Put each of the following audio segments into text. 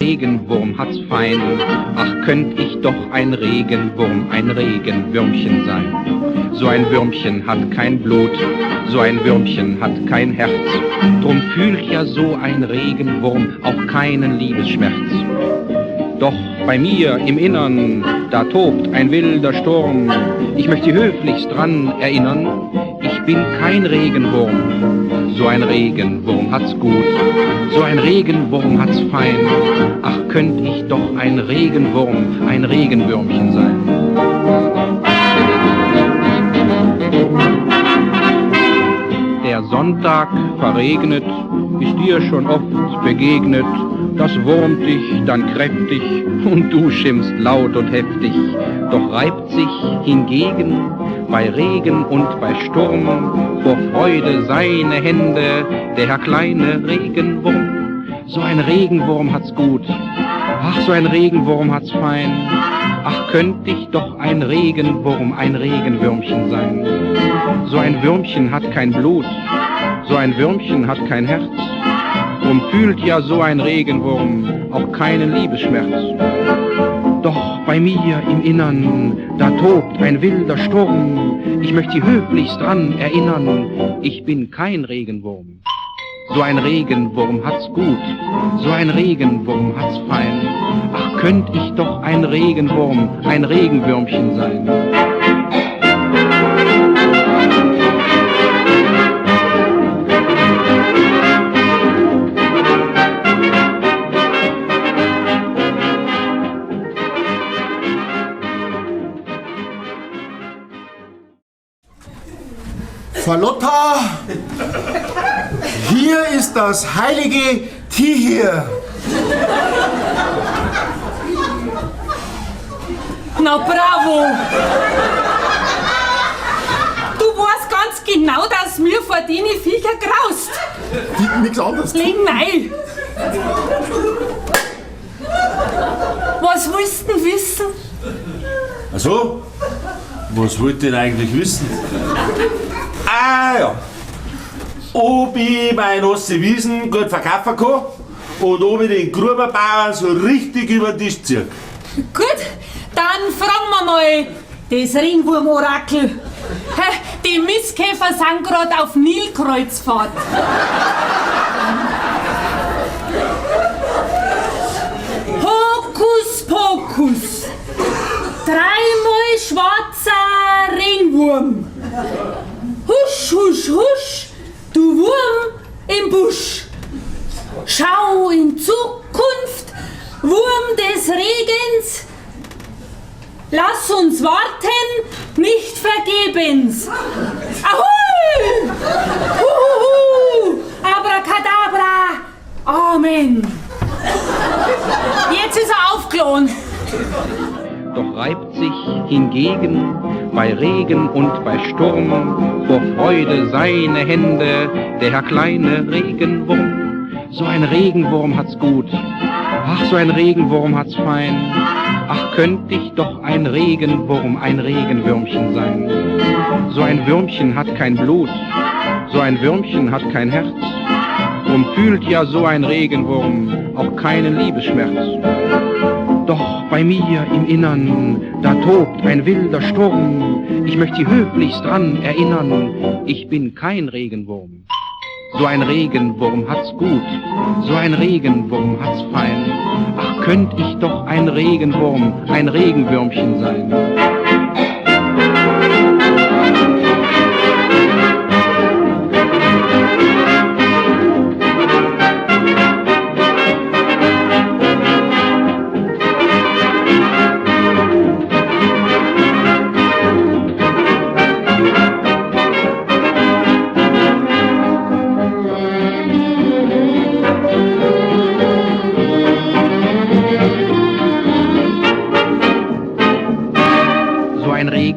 Regenwurm hat's fein. Ach, könnt ich doch ein Regenwurm, ein Regenwürmchen sein. So ein Würmchen hat kein Blut, so ein Würmchen hat kein Herz. Drum fühlt ja so ein Regenwurm auch keinen Liebesschmerz. Doch bei mir im Innern, da tobt ein wilder Sturm. Ich möchte höflichst dran erinnern, ich bin kein Regenwurm. So ein Regenwurm hat's gut, so ein Regenwurm hat's fein. Ach, könnt ich doch ein Regenwurm, ein Regenwürmchen sein. Der Sonntag verregnet, ist dir schon oft begegnet. Das wurmt dich dann kräftig und du schimpfst laut und heftig. Doch reibt sich hingegen bei Regen und bei Sturm vor Freude seine Hände der Herr kleine Regenwurm. So ein Regenwurm hat's gut, ach, so ein Regenwurm hat's fein. Ach, könnt ich doch ein Regenwurm, ein Regenwürmchen sein. So ein Würmchen hat kein Blut, so ein Würmchen hat kein Herz. Drum fühlt ja so ein Regenwurm auch keinen Liebesschmerz. Doch bei mir im Innern, da tobt ein wilder Sturm. Ich möchte höflichst dran erinnern, ich bin kein Regenwurm. So ein Regenwurm hat's gut, so ein Regenwurm hat's fein. Ach, könnt ich doch ein Regenwurm, ein Regenwürmchen sein. Charlotta, hier ist das heilige Tier. Na bravo! Du weißt ganz genau, dass mir vor denen Viecher graust. Nichts anderes. Leg nein! Was willst du denn wissen? Ach so? Was wollt ihr denn eigentlich wissen? Ah ja, ob ich meine nasse Wiesen gut verkaufen kann und ob ich den Gruberbauern so richtig über den Tisch ziehe. Gut, dann fragen wir mal das Ringwurm-Orakel. Die Mistkäfer sind gerade auf Nilkreuzfahrt. Hokus Pokus, dreimal schwarzer Ringwurm. Husch, husch, husch, du Wurm im Busch. Schau in Zukunft, Wurm des Regens. Lass uns warten, nicht vergebens. Ahoi! Huhuhu! Abracadabra! Amen! Jetzt ist er aufgeladen. Doch reibt sich hingegen bei Regen und bei Sturm vor Freude seine Hände der Herr kleine Regenwurm. So ein Regenwurm hat's gut, ach, so ein Regenwurm hat's fein. Ach, könnt ich doch ein Regenwurm, ein Regenwürmchen sein. So ein Würmchen hat kein Blut, so ein Würmchen hat kein Herz. Drum fühlt ja so ein Regenwurm auch keinen Liebesschmerz. Doch bei mir im Innern, da tobt ein wilder Sturm. Ich möchte höflichst dran erinnern, ich bin kein Regenwurm. So ein Regenwurm hat's gut, so ein Regenwurm hat's fein. Ach, könnt ich doch ein Regenwurm, ein Regenwürmchen sein.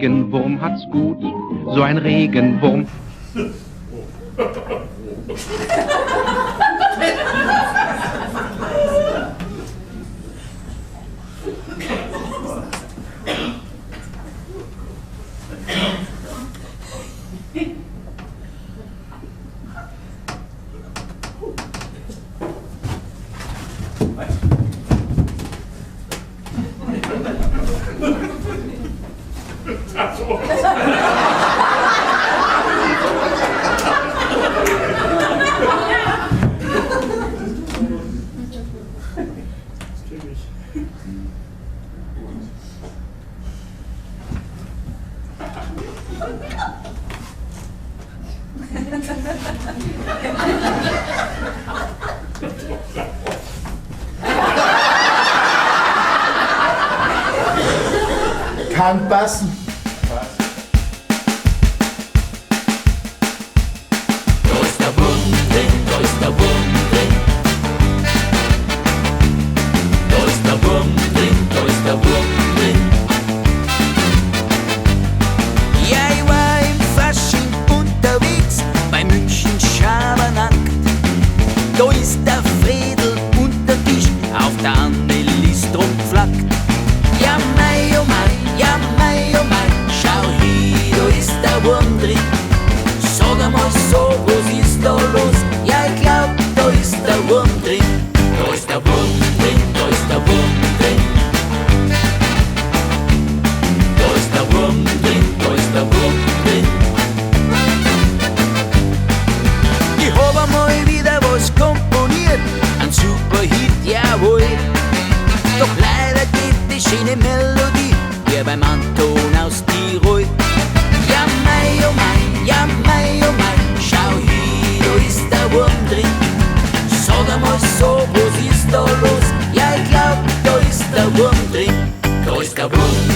Regenwurm hat's gut, so ein Regenwurm. Kann passen. Da ist der Wurm drin, da ist der Wurm drin. Da ist der Wurm drin, da ist der Wurm drin. Ja, ich war im Fasching unterwegs bei München Schabernack. Da ist der Fredel unter Tisch auf der Annelies drum flackt. Ja mei, oh mei, ja mei, oh mei, schau hier, da ist der Wurm drin. Sag einmal so, was ist da los? Ja, ich glaub, da ist der Wurm drin. Da ist der Wurm drin, da ist der Wurm drin. Da ist der Wurm drin, da ist der Wurm drin. Ich hab einmal wieder was komponiert, ein Superhit, jawohl. Doch leider geht die schöne Melodie hier beim Anton aus Tirol. Ja mei, oh mei, ja mei, oh mei, schau hier, da ist der Wurm drin. Sag einmal so, was ist da los? Ja, ich glaub, da ist der Wurm drin. Da ist der Wurm